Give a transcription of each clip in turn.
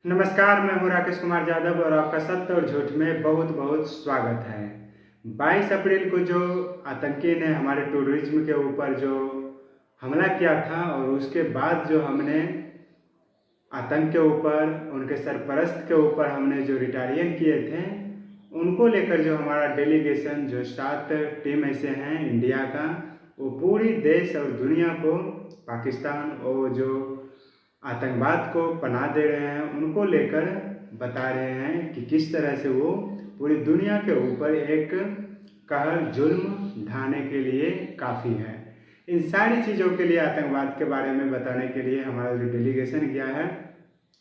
नमस्कार, मैं हूँ राकेश कुमार यादव और आपका सत्य और झूठ में बहुत बहुत स्वागत है। 22 अप्रैल को जो आतंकी ने हमारे टूरिज्म के ऊपर जो हमला किया था और उसके बाद जो हमने आतंक के ऊपर, उनके सरपरस्त के ऊपर हमने जो रिटालिएशन किए थे, उनको लेकर जो हमारा डेलीगेशन जो 7 टीम ऐसे हैं इंडिया का, वो पूरी देश और दुनिया को पाकिस्तान और जो आतंकवाद को पनाह दे रहे हैं उनको लेकर बता रहे हैं कि किस तरह से वो पूरी दुनिया के ऊपर एक कहर जुल्म ढाने के लिए काफ़ी है। इन सारी चीज़ों के लिए, आतंकवाद के बारे में बताने के लिए हमारा जो डेलीगेशन गया है,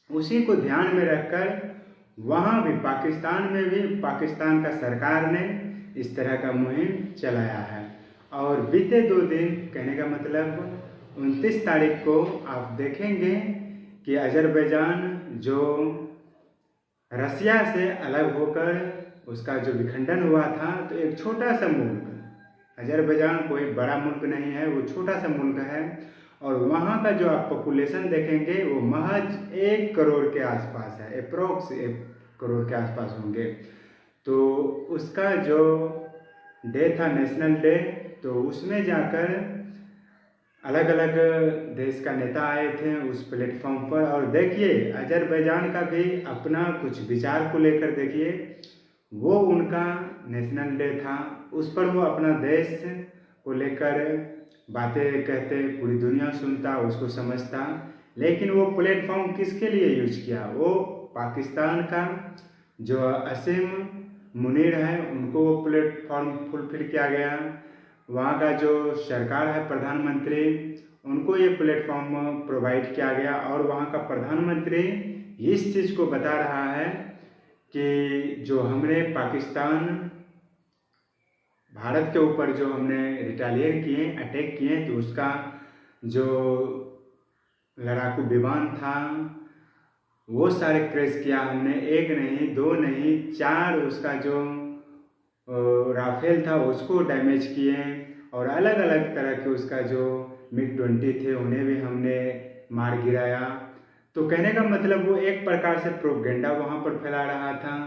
उसी को ध्यान में रखकर वहाँ भी पाकिस्तान में भी पाकिस्तान का सरकार ने इस तरह का मुहिम चलाया है। और बीते 2 दिन, कहने का मतलब 29 तारीख को आप देखेंगे कि अजरबैजान जो रसिया से अलग होकर उसका जो विखंडन हुआ था, तो एक छोटा सा मुल्क, अजरबैजान कोई बड़ा मुल्क नहीं है, वो छोटा सा मुल्क है और वहाँ का जो आप पॉपुलेशन देखेंगे वो महज 1 करोड़ के आसपास है, अप्रोक्स 1 करोड़ के आसपास होंगे। तो उसका जो डे था, नेशनल डे, तो उसमें जाकर अलग अलग देश का नेता आए थे उस प्लेटफॉर्म पर। और देखिए, अजरबैजान का भी अपना कुछ विचार को लेकर देखिए, वो उनका नेशनल डे था, उस पर वो अपना देश को लेकर बातें कहते, पूरी दुनिया सुनता, उसको समझता। लेकिन वो प्लेटफॉर्म किसके लिए यूज किया? वो पाकिस्तान का जो असीम मुनीर है, उनको वो प्लेटफॉर्म फुलफिल किया गया। वहाँ का जो सरकार है, प्रधानमंत्री, उनको ये प्लेटफॉर्म प्रोवाइड किया गया और वहाँ का प्रधानमंत्री इस चीज़ को बता रहा है कि जो हमने पाकिस्तान, भारत के ऊपर जो हमने रिटालिएट किए, अटैक किए, तो उसका जो लड़ाकू विमान था वो सारे क्रैश किया हमने। 1 नहीं, 2 नहीं, 4 उसका जो राफेल था उसको डैमेज किए और अलग अलग तरह के उसका जो MiG-20 थे उन्हें भी हमने मार गिराया। तो कहने का मतलब वो एक प्रकार से प्रोपेगेंडा वहाँ पर फैला रहा था।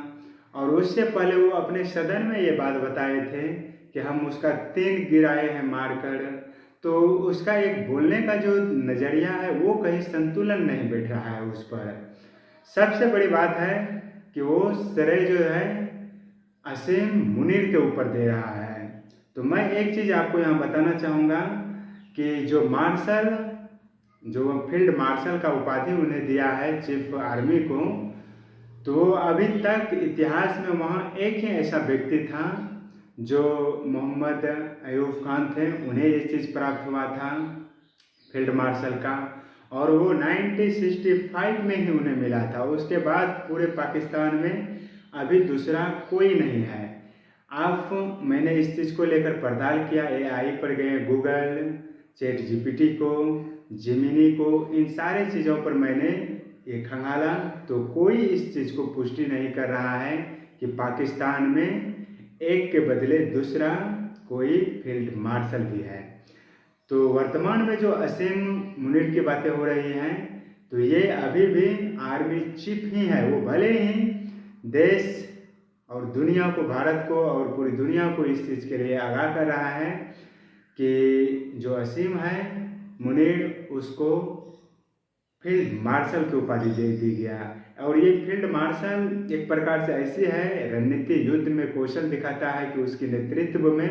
और उससे पहले वो अपने सदन में ये बात बताए थे कि हम उसका 3 गिराए हैं मारकर। तो उसका एक बोलने का जो नज़रिया है वो कहीं संतुलन नहीं बैठ रहा है उस पर। सबसे बड़ी बात है कि वो श्रेय जो है असीम मुनीर के ऊपर दे रहा है। तो मैं एक चीज़ आपको यहाँ बताना चाहूँगा कि जो मार्शल, जो फील्ड मार्शल का उपाधि उन्हें दिया है चीफ आर्मी को, तो अभी तक इतिहास में वहाँ एक ही ऐसा व्यक्ति था जो मोहम्मद अयूब खान थे, उन्हें ये चीज़ प्राप्त हुआ था फील्ड मार्शल का, और वो 1965 में ही उन्हें मिला था। उसके बाद पूरे पाकिस्तान में अभी दूसरा कोई नहीं है। मैंने इस चीज़ को लेकर पड़ताल किया, AI पर गए, गूगल, चैट GPT को, जेमिनी को, इन सारे चीज़ों पर मैंने ये खंगाला, तो कोई इस चीज़ को पुष्टि नहीं कर रहा है कि पाकिस्तान में एक के बदले दूसरा कोई फील्ड मार्शल भी है। तो वर्तमान में जो असीम मुनीर की बातें हो रही हैं, तो ये अभी भी आर्मी चीफ ही है। वो भले ही देश और दुनिया को, भारत को और पूरी दुनिया को इस चीज़ के लिए आगाह कर रहा है कि जो असीम है मुनीर, उसको फील्ड मार्शल की उपाधि दे दी गया। और ये फील्ड मार्शल एक प्रकार से ऐसी है, रणनीति युद्ध में कौशल दिखाता है कि उसके नेतृत्व में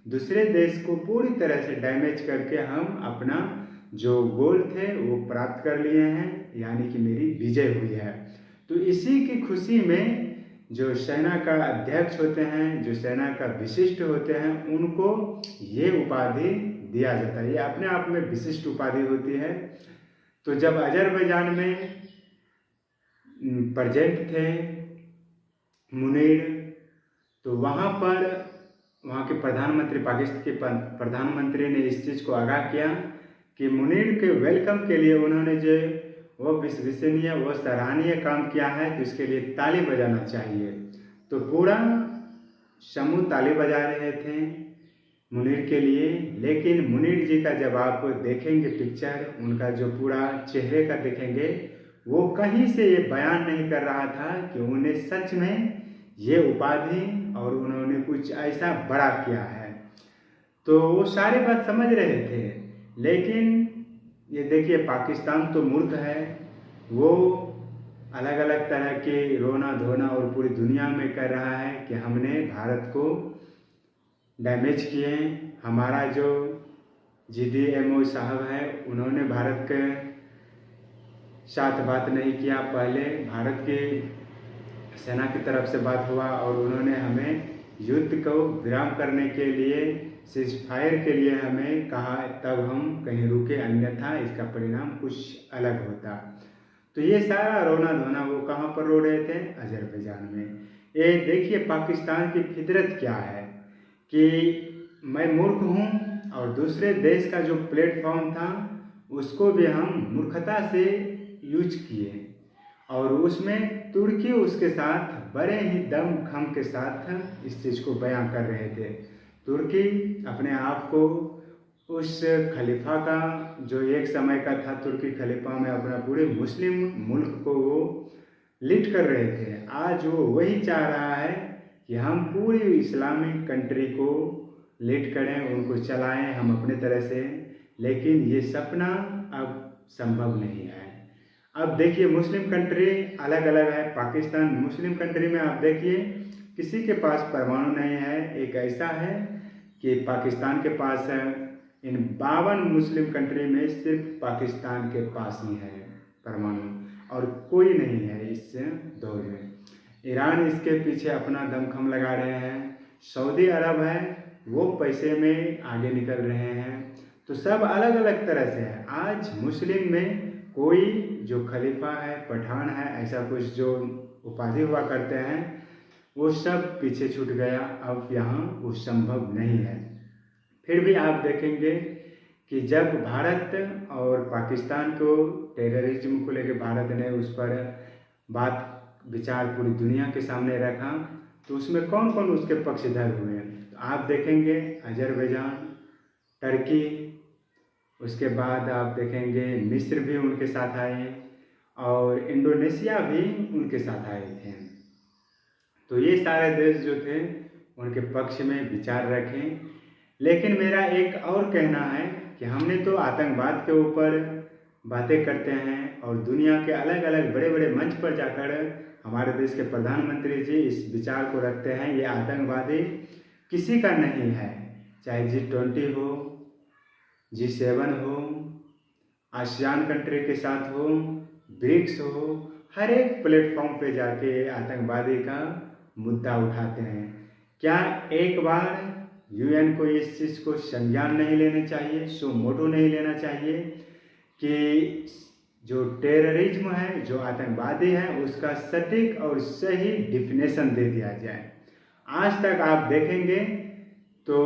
दूसरे देश को पूरी तरह से डैमेज करके हम अपना जो गोल थे वो प्राप्त कर लिए हैं, यानी कि मेरी विजय हुई है। तो इसी की खुशी में जो सेना का अध्यक्ष होते हैं, जो सेना का विशिष्ट होते हैं, उनको ये उपाधि दिया जाता है। ये अपने आप में विशिष्ट उपाधि होती है। तो जब अजरबैजान में प्रेजेंट थे मुनीर, तो वहाँ पर वहाँ के प्रधानमंत्री, पाकिस्तान के प्रधानमंत्री ने इस चीज़ को आगाह किया कि मुनीर के वेलकम के लिए उन्होंने जो वो विश्वसनीय, वो सराहनीय काम किया है, तो इसके लिए ताली बजाना चाहिए। तो पूरा समूह ताली बजा रहे थे मुनीर के लिए। लेकिन मुनीर जी का जब आप देखेंगे पिक्चर, उनका जो पूरा चेहरे का देखेंगे, वो कहीं से ये बयान नहीं कर रहा था कि उन्हें सच में ये उपाधि और उन्होंने कुछ ऐसा बड़ा किया है। तो वो सारी बात समझ रहे थे, लेकिन ये देखिए पाकिस्तान तो मूर्ख है। वो अलग अलग तरह के रोना धोना और पूरी दुनिया में कर रहा है कि हमने भारत को डैमेज किए। हमारा जो GDMO साहब है उन्होंने भारत के साथ बात नहीं किया। पहले भारत की सेना की तरफ से बात हुआ और उन्होंने हमें युद्ध को विराम करने के लिए, सीजफायर के लिए हमें कहा, तब हम कहीं रुके, अन्यथा इसका परिणाम कुछ अलग होता। तो ये सारा रोना धोना वो कहाँ पर रो रहे थे? अजरबैजान में। ये देखिए पाकिस्तान की फितरत क्या है कि मैं मूर्ख हूँ और दूसरे देश का जो प्लेटफॉर्म था उसको भी हम मूर्खता से यूज किए और उसमें तुर्की उसके साथ बड़े ही दम खम के साथ इस चीज़ को बयां कर रहे थे। तुर्की अपने आप को उस खलीफा का, जो एक समय का था तुर्की खलीफा में, अपना पूरे मुस्लिम मुल्क को वो लीड कर रहे थे। आज वो वही चाह रहा है कि हम पूरी इस्लामिक कंट्री को लीड करें, उनको चलाएं हम अपने तरह से, लेकिन ये सपना अब संभव नहीं है। अब देखिए मुस्लिम कंट्री अलग अलग है। पाकिस्तान मुस्लिम कंट्री में आप देखिए किसी के पास परमाणु नहीं है। एक ऐसा है कि पाकिस्तान के पास है। इन 52 मुस्लिम कंट्री में सिर्फ पाकिस्तान के पास ही है परमाणु और कोई नहीं है इस दौर में। ईरान इसके पीछे अपना दमखम लगा रहे हैं। सऊदी अरब है, वो पैसे में आगे निकल रहे हैं। तो सब अलग अलग तरह से है। आज मुस्लिम में कोई जो खलीफा है, पठान है, ऐसा कुछ जो उपाधि हुआ करते हैं, वो सब पीछे छूट गया। अब यहाँ वो संभव नहीं है। फिर भी आप देखेंगे कि जब भारत और पाकिस्तान को टेररिज्म को लेकर भारत ने उस पर बात विचार पूरी दुनिया के सामने रखा, तो उसमें कौन कौन उसके पक्षधर हुए? तो आप देखेंगे अजरबैजान, टर्की, उसके बाद आप देखेंगे मिस्र भी उनके साथ आए और इंडोनेशिया भी उनके साथ आए थे। तो ये सारे देश जो थे उनके पक्ष में विचार रखें। लेकिन मेरा एक और कहना है कि हमने तो आतंकवाद के ऊपर बातें करते हैं और दुनिया के अलग अलग बड़े बड़े मंच पर जाकर हमारे देश के प्रधानमंत्री जी इस विचार को रखते हैं, ये आतंकवादी किसी का नहीं है, चाहे G20 हो, G7 हो, आसियान कंट्री के साथ हो, ब्रिक्स हो, हर एक प्लेटफॉर्म पे जाके आतंकवादी का मुद्दा उठाते हैं। क्या एक बार UN को इस चीज़ को संज्ञान नहीं लेना चाहिए, सो मोटो नहीं लेना चाहिए कि जो टेररिज्म है, जो आतंकवादी है, उसका सटीक और सही डिफिनेशन दे दिया जाए। आज तक आप देखेंगे तो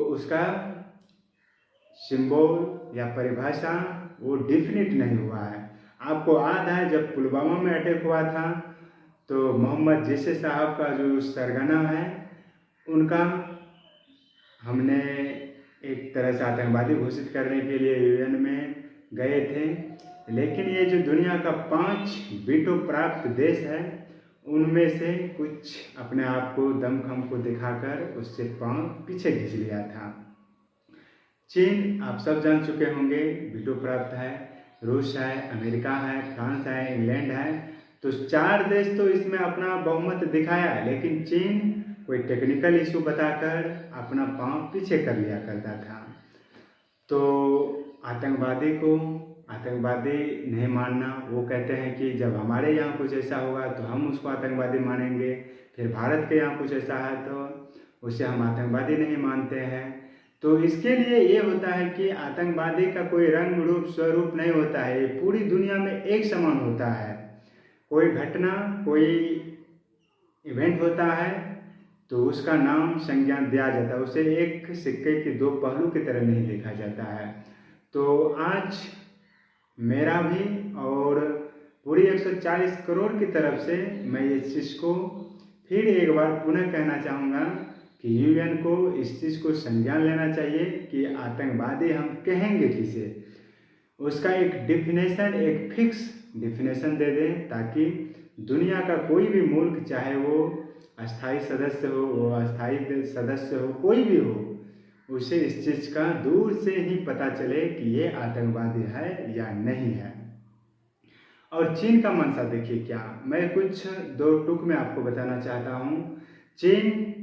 उसका सिंबल या परिभाषा वो डिफिनिट नहीं हुआ है। आपको याद है जब पुलवामा में अटैक हुआ था तो मोहम्मद जैसे साहब का जो सरगना है उनका हमने एक तरह से आतंकवादी घोषित करने के लिए UN में गए थे। लेकिन ये जो दुनिया का 5 वीटो प्राप्त देश है उनमें से कुछ अपने आप को दमखम को दिखाकर उससे पांव पीछे खींच लिया था। चीन आप सब जान चुके होंगे वीटो प्राप्त है, रूस है, अमेरिका है, फ्रांस है, इंग्लैंड है। तो 4 देश तो इसमें अपना बहुमत दिखाया, लेकिन चीन कोई टेक्निकल इशू बताकर अपना पांव पीछे कर लिया करता था। तो आतंकवादी को आतंकवादी नहीं मानना, वो कहते हैं कि जब हमारे यहाँ कुछ ऐसा होगा तो हम उसको आतंकवादी मानेंगे, फिर भारत के यहाँ कुछ ऐसा है तो उसे हम आतंकवादी नहीं मानते हैं। तो इसके लिए ये होता है कि आतंकवादी का कोई रंग रूप स्वरूप नहीं होता है, ये पूरी दुनिया में एक समान होता है। कोई घटना, कोई इवेंट होता है तो उसका नाम संज्ञान दिया जाता है, उसे एक सिक्के के 2 पहलू की तरह नहीं देखा जाता है। तो आज मेरा भी और पूरी 140 करोड़ की तरफ से मैं इस चीज़ को फिर एक बार पुनः कहना चाहूँगा कि UN को इस चीज़ को संज्ञान लेना चाहिए कि आतंकवादी हम कहेंगे किसे, उसका एक डिफिनेशन, एक फिक्स डिफिनेशन दे दें, ताकि दुनिया का कोई भी मुल्क, चाहे वो अस्थायी सदस्य हो, वो अस्थायी सदस्य हो, कोई भी हो, उसे इस चीज़ का दूर से ही पता चले कि ये आतंकवादी है या नहीं है। और चीन का मंशा देखिए क्या, मैं कुछ दो टूक में आपको बताना चाहता हूँ। चीन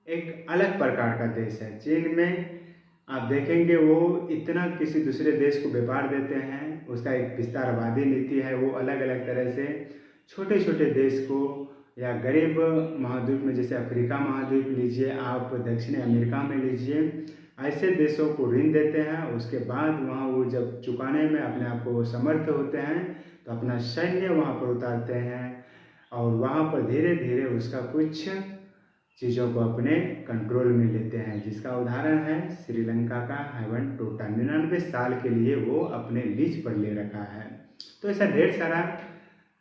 एक अलग प्रकार का देश है। चीन में आप देखेंगे वो इतना किसी दूसरे देश को व्यापार देते हैं, उसका एक विस्तारवादी नीति है। वो अलग अलग तरह से छोटे छोटे देश को, या गरीब महाद्वीप में, जैसे अफ्रीका महाद्वीप लीजिए आप, दक्षिणी अमेरिका में लीजिए, ऐसे देशों को ऋण देते हैं। उसके बाद वहाँ वो जब चुकाने में अपने आप को समर्थ होते हैं तो अपना सैन्य वहाँ पर उतारते हैं, और वहाँ पर धीरे धीरे उसका कुछ चीज़ों को अपने कंट्रोल में लेते हैं। जिसका उदाहरण है श्रीलंका का हैवन-टोटा, 99 साल के लिए वो अपने लीज पर ले रखा है। तो ऐसा ढेर सारा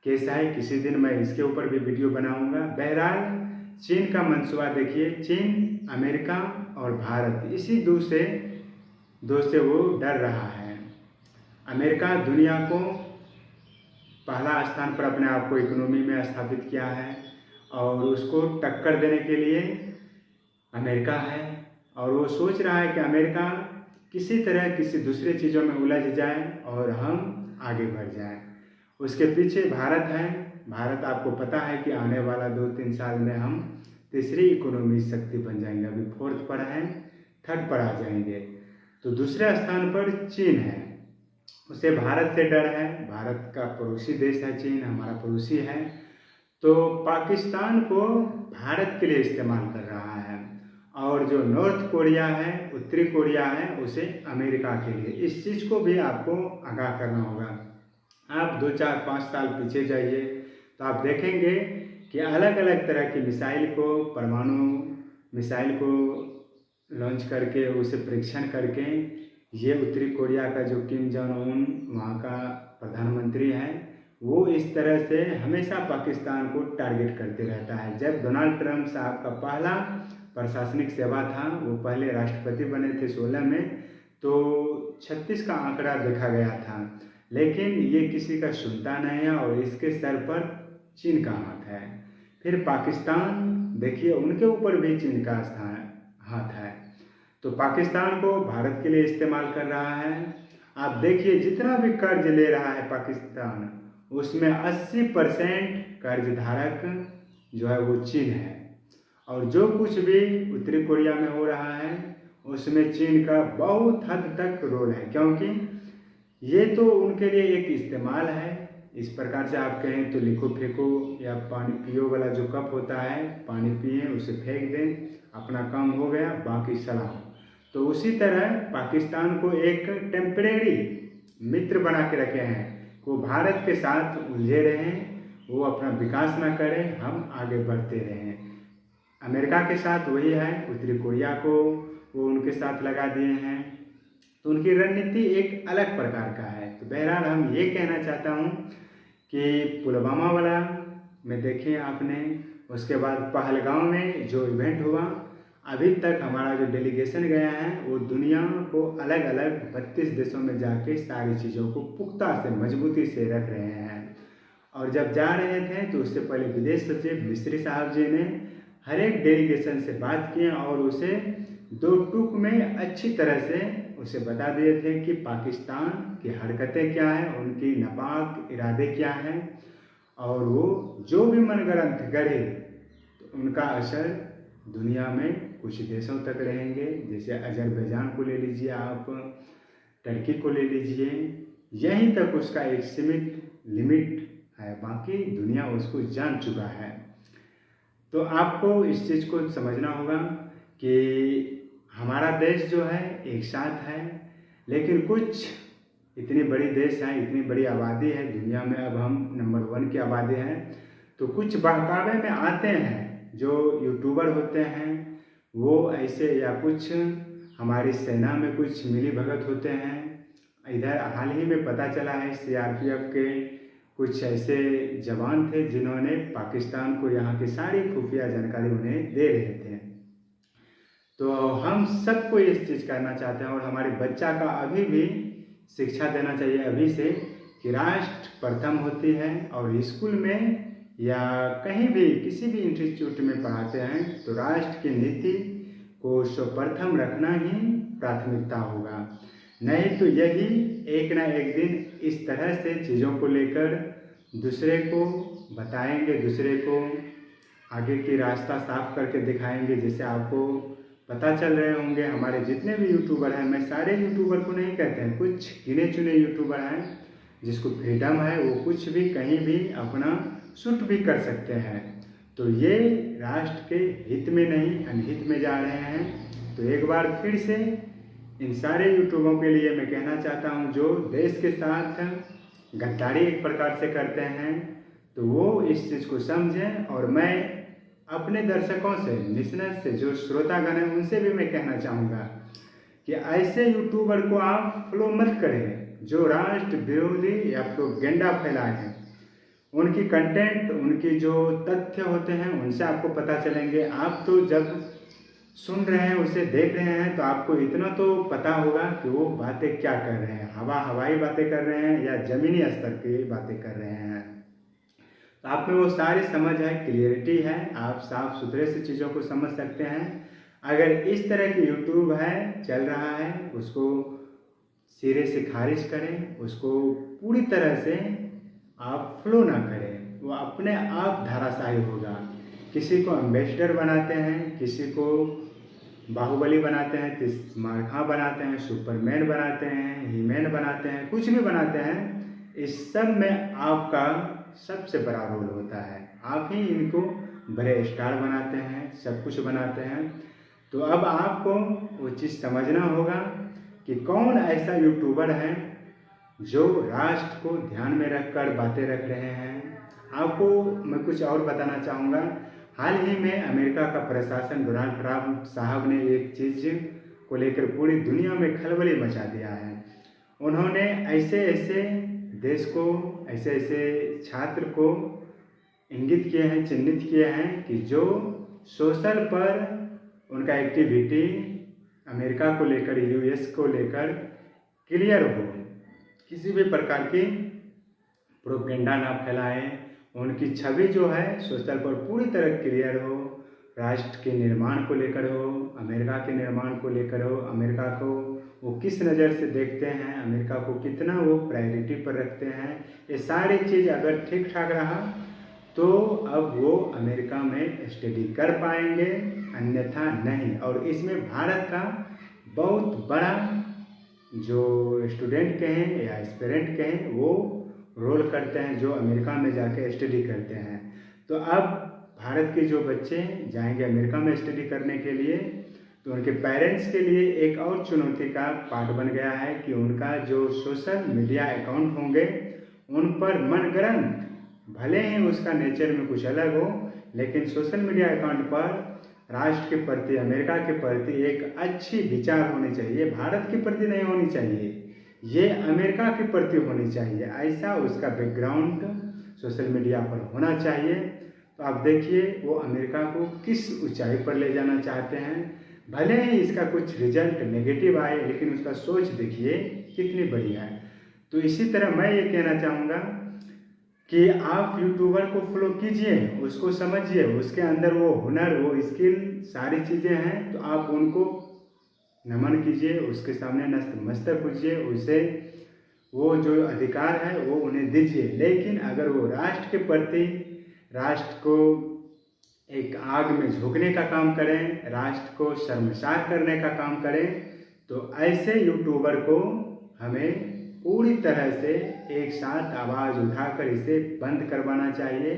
केस है, किसी दिन मैं इसके ऊपर भी वीडियो बनाऊंगा। बहरहाल चीन का मंसूबा देखिए, चीन, अमेरिका और भारत, इसी दो से वो डर रहा है। अमेरिका दुनिया को पहला स्थान पर अपने आप को इकोनॉमी में स्थापित किया है, और उसको टक्कर देने के लिए अमेरिका है, और वो सोच रहा है कि अमेरिका किसी तरह किसी दूसरे चीज़ों में उलझ जाए और हम आगे बढ़ जाएं। उसके पीछे भारत है। भारत, आपको पता है कि आने वाला 2-3 साल में हम तीसरी इकोनॉमी शक्ति बन जाएंगे। अभी 4th पर है, 3rd पर आ जाएंगे। तो दूसरे स्थान पर चीन है। उसे भारत से डर है। भारत का पड़ोसी देश है चीन, हमारा पड़ोसी है। तो पाकिस्तान को भारत के लिए इस्तेमाल कर रहा है, और जो नॉर्थ कोरिया है, उत्तरी कोरिया है, उसे अमेरिका के लिए। इस चीज़ को भी आपको आगाह करना होगा। आप 2-4-5 साल पीछे जाइए तो आप देखेंगे कि अलग अलग तरह की मिसाइल को, परमाणु मिसाइल को लॉन्च करके, उसे परीक्षण करके, ये उत्तरी कोरिया का जो किम जोंग उन वहाँ का प्रधानमंत्री है, वो इस तरह से हमेशा पाकिस्तान को टारगेट करते रहता है। जब डोनाल्ड ट्रंप साहब का पहला प्रशासनिक सेवा था, वो पहले राष्ट्रपति बने थे 16 में, तो 36 का आंकड़ा देखा गया था, लेकिन ये किसी का सुनता नहीं है, और इसके सर पर चीन का हाथ है। फिर पाकिस्तान देखिए, उनके ऊपर भी चीन का हाथ है। तो पाकिस्तान को भारत के लिए इस्तेमाल कर रहा है। आप देखिए, जितना भी कर्ज ले रहा है पाकिस्तान, उसमें 80% कर्ज धारक जो है वो चीन है, और जो कुछ भी उत्तरी कोरिया में हो रहा है उसमें चीन का बहुत हद तक रोल है, क्योंकि ये तो उनके लिए एक इस्तेमाल है। इस प्रकार से आप कहें तो लिखो फेंको, या पानी पियो वाला जो कप होता है, पानी पिए उसे फेंक दें, अपना काम हो गया, बाकी सलाम। तो उसी तरह पाकिस्तान को एक टेम्परेरी मित्र बना के रखे हैं, वो भारत के साथ उलझे रहें, वो अपना विकास ना करें, हम आगे बढ़ते रहें। अमेरिका के साथ वही है, उत्तरी कोरिया को वो उनके साथ लगा दिए हैं। तो उनकी रणनीति एक अलग प्रकार का है। तो बहरहाल हम ये कहना चाहता हूँ कि पुलवामा वाला में देखें आपने, उसके बाद पहलगाम में जो इवेंट हुआ, अभी तक हमारा जो डेलीगेशन गया है वो दुनिया को अलग अलग 32 देशों में जाके सारी चीज़ों को पुख्ता से, मजबूती से रख रहे हैं। और जब जा रहे थे तो उससे पहले विदेश सचिव मिस्री साहब जी ने हर एक डेलीगेशन से बात की, और उसे 2 टूक में अच्छी तरह से उसे बता दिए थे कि पाकिस्तान की हरकतें क्या हैं, उनकी नापाक इरादे क्या हैं, और वो जो भी मनगढ़ंत गढ़े तो उनका असर दुनिया में कुछ देशों तक रहेंगे। जैसे अजरबैजान को ले लीजिए आप, टर्की को ले लीजिए, यहीं तक उसका एक सीमित लिमिट है, बाकी दुनिया उसको जान चुका है। तो आपको इस चीज़ को समझना होगा कि हमारा देश जो है एक साथ है, लेकिन कुछ इतनी बड़ी देश है, इतनी बड़ी आबादी है दुनिया में, अब हम नंबर 1 की आबादी है। तो कुछ बहकावे में आते हैं, जो यूट्यूबर होते हैं वो ऐसे, या कुछ हमारी सेना में कुछ मिली भगत होते हैं। इधर हाल ही में पता चला है CRPF के कुछ ऐसे जवान थे जिन्होंने पाकिस्तान को यहाँ की सारी खुफिया जानकारी उन्हें दे रहे थे। तो हम सबको इस चीज़ करना चाहते हैं, और हमारे बच्चा का अभी भी शिक्षा देना चाहिए अभी से कि राष्ट्र प्रथम होती है, और स्कूल में या कहीं भी किसी भी इंस्टीट्यूट में पढ़ाते हैं तो राष्ट्र की नीति को सर्वप्रथम रखना ही प्राथमिकता होगा। नहीं तो यही एक ना एक दिन इस तरह से चीज़ों को लेकर दूसरे को बताएंगे, दूसरे को आगे की रास्ता साफ करके दिखाएंगे। जैसे आपको पता चल रहे होंगे हमारे जितने भी यूट्यूबर हैं, मैं सारे यूट्यूबर को नहीं कहते हैं, कुछ गिने चुने यूट्यूबर हैं जिसको फ्रीडम है, वो कुछ भी कहीं भी अपना शूट भी कर सकते हैं। तो ये राष्ट्र के हित में नहीं अनहित में जा रहे हैं। तो एक बार फिर से इन सारे यूट्यूबरों के लिए मैं कहना चाहता हूँ जो देश के साथ गद्दारी एक प्रकार से करते हैं तो वो इस चीज़ को समझें। और मैं अपने दर्शकों से, लिसनर्स से, जो श्रोतागण हैं, उनसे भी मैं कहना चाहूँगा कि ऐसे यूट्यूबर को आप फॉलो मत करें जो राष्ट्र विरोधी या प्रोपेगेंडा फैलाए हैं। उनकी कंटेंट, उनकी जो तथ्य होते हैं उनसे आपको पता चलेंगे। आप तो जब सुन रहे हैं, उसे देख रहे हैं, तो आपको इतना तो पता होगा कि वो बातें क्या कर रहे हैं, हवाई बातें कर रहे हैं या ज़मीनी स्तर की बातें कर रहे हैं। तो आप में वो सारी समझ है, क्लियरिटी है, आप साफ सुथरे से चीज़ों को समझ सकते हैं। अगर इस तरह की यूट्यूब है, चल रहा है, उसको सिरे से खारिज करें, उसको पूरी तरह से आप फ्लो ना करें, वो अपने आप धराशायी होगा। किसी को एम्बेसडर बनाते हैं, किसी को बाहुबली बनाते हैं, तिस्मारखा बनाते हैं, सुपरमैन बनाते हैं, हीमैन बनाते हैं, कुछ भी बनाते हैं। इस सब में आपका सबसे बड़ा रोल होता है। आप ही इनको बड़े स्टार बनाते हैं, सब कुछ बनाते हैं। तो अब आपको वो चीज़ समझना होगा कि कौन ऐसा यूट्यूबर है जो राष्ट्र को ध्यान में रखकर बातें रख रहे हैं। आपको मैं कुछ और बताना चाहूँगा। हाल ही में अमेरिका का प्रशासन, डोनाल्ड ट्रंप साहब ने एक चीज़ को लेकर पूरी दुनिया में खलबली मचा दिया है। उन्होंने ऐसे ऐसे देश को, ऐसे ऐसे छात्र को इंगित किए हैं, चिन्हित किए हैं कि जो सोशल पर उनका एक्टिविटी अमेरिका को लेकर, यूएस को लेकर क्लियर हो, किसी भी प्रकार की प्रोपेगेंडा ना फैलाएं, उनकी छवि जो है सोशल पर पूरी तरह क्लियर हो, राष्ट्र के निर्माण को लेकर हो, अमेरिका के निर्माण को लेकर हो, अमेरिका को वो किस नज़र से देखते हैं, अमेरिका को कितना वो प्रायोरिटी पर रखते हैं। ये सारी चीज़ अगर ठीक ठाक रहा तो अब वो अमेरिका में स्टडी कर पाएंगे, अन्यथा नहीं। और इसमें भारत का बहुत बड़ा जो स्टूडेंट कहें या एस्पिरेंट कहें, वो रोल करते हैं जो अमेरिका में जाके स्टडी करते हैं। तो अब भारत के जो बच्चे जाएंगे अमेरिका में स्टडी करने के लिए, तो उनके पेरेंट्स के लिए एक और चुनौती का पार्ट बन गया है कि उनका जो सोशल मीडिया अकाउंट होंगे उन पर मनगढ़ंत, भले ही उसका नेचर में कुछ अलग हो, लेकिन सोशल मीडिया अकाउंट पर राष्ट्र के प्रति, अमेरिका के प्रति एक अच्छी विचार होनी चाहिए। भारत के प्रति नहीं होनी चाहिए, ये अमेरिका के प्रति होनी चाहिए। ऐसा उसका बैकग्राउंड सोशल मीडिया पर होना चाहिए। तो आप देखिए वो अमेरिका को किस ऊंचाई पर ले जाना चाहते हैं। भले ही इसका कुछ रिजल्ट नेगेटिव आए, लेकिन उसका सोच देखिए कितनी बढ़िया है। तो इसी तरह मैं ये कहना चाहूँगा कि आप यूट्यूबर को फॉलो कीजिए, उसको समझिए, उसके अंदर वो हुनर, वो स्किल, सारी चीज़ें हैं, तो आप उनको नमन कीजिए, उसके सामने नतमस्तक कीजिए, उसे वो जो अधिकार है वो उन्हें दीजिए। लेकिन अगर वो राष्ट्र के प्रति, राष्ट्र को एक आग में झोंकने का काम करें, राष्ट्र को शर्मसार करने का काम करें, तो ऐसे यूट्यूबर को हमें पूरी तरह से एक साथ आवाज़ उठाकर इसे बंद करवाना चाहिए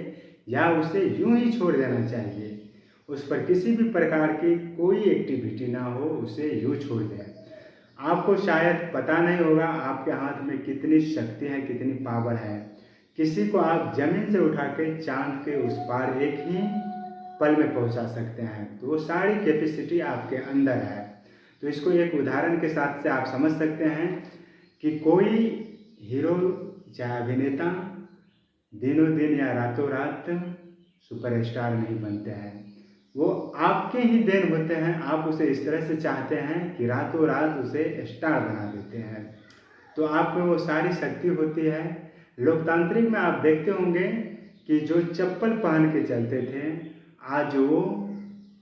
या उसे यूं ही छोड़ देना चाहिए। उस पर किसी भी प्रकार की कोई एक्टिविटी ना हो, उसे यूं छोड़ दें। आपको शायद पता नहीं होगा आपके हाथ में कितनी शक्ति है, कितनी पावर है। किसी को आप जमीन से उठा के चांद के उस पार एक ही पल में पहुंचा सकते हैं। तो वो सारी कैपेसिटी आपके अंदर है। तो इसको एक उदाहरण के साथ से आप समझ सकते हैं कि कोई हीरो, चाहे अभिनेता, दिनों दिन या रातों रात सुपरस्टार नहीं बनते हैं। वो आपके ही देन होते हैं। आप उसे इस तरह से चाहते हैं कि रातों रात उसे स्टार बना देते हैं। तो आप में वो सारी शक्ति होती है। लोकतांत्रिक में आप देखते होंगे कि जो चप्पल पहन के चलते थे, आज वो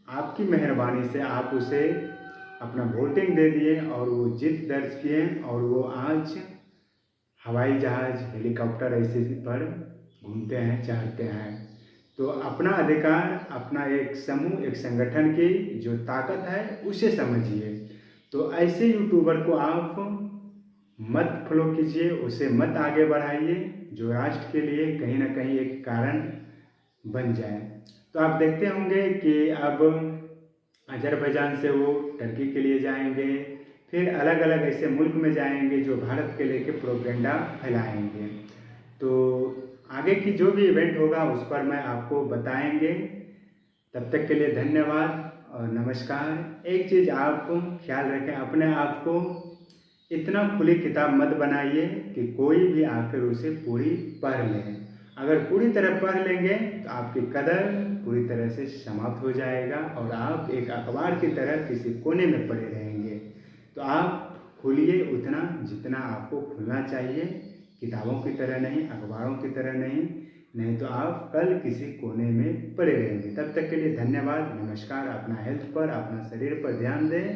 आपकी मेहरबानी से आप उसे अपना वोटिंग दे दिए और वो जीत दर्ज किए और वो आज हवाई जहाज, हेलीकॉप्टर ऐसे पर घूमते हैं, चढ़ते हैं। तो अपना अधिकार, अपना एक समूह, एक संगठन की जो ताकत है उसे समझिए। तो ऐसे यूट्यूबर को आप मत फॉलो कीजिए, उसे मत आगे बढ़ाइए, जो राष्ट्र के लिए कहीं ना कहीं एक कारण बन जाए। तो आप देखते होंगे कि अब अजरबैजान से वो टर्की के लिए जाएंगे, फिर अलग अलग ऐसे मुल्क में जाएंगे जो भारत के लेके प्रोपेगेंडा फैलाएंगे। तो आगे की जो भी इवेंट होगा उस पर मैं आपको बताएंगे। तब तक के लिए धन्यवाद और नमस्कार। एक चीज़ आप ख्याल रखें, अपने आप को इतना खुली किताब मत बनाइए कि कोई भी आकर उसे पूरी पढ़ ले। अगर पूरी तरह पढ़ लेंगे तो आपकी कदर पूरी तरह से समाप्त हो जाएगा और आप एक अखबार की तरह किसी कोने में पड़े रहेंगे। तो आप खुलिए उतना जितना आपको खुलना चाहिए, किताबों की तरह नहीं, अखबारों की तरह नहीं, नहीं तो आप कल किसी कोने में पड़े रहेंगे। तब तक के लिए धन्यवाद, नमस्कार। अपना हेल्थ पर, अपना शरीर पर ध्यान दें।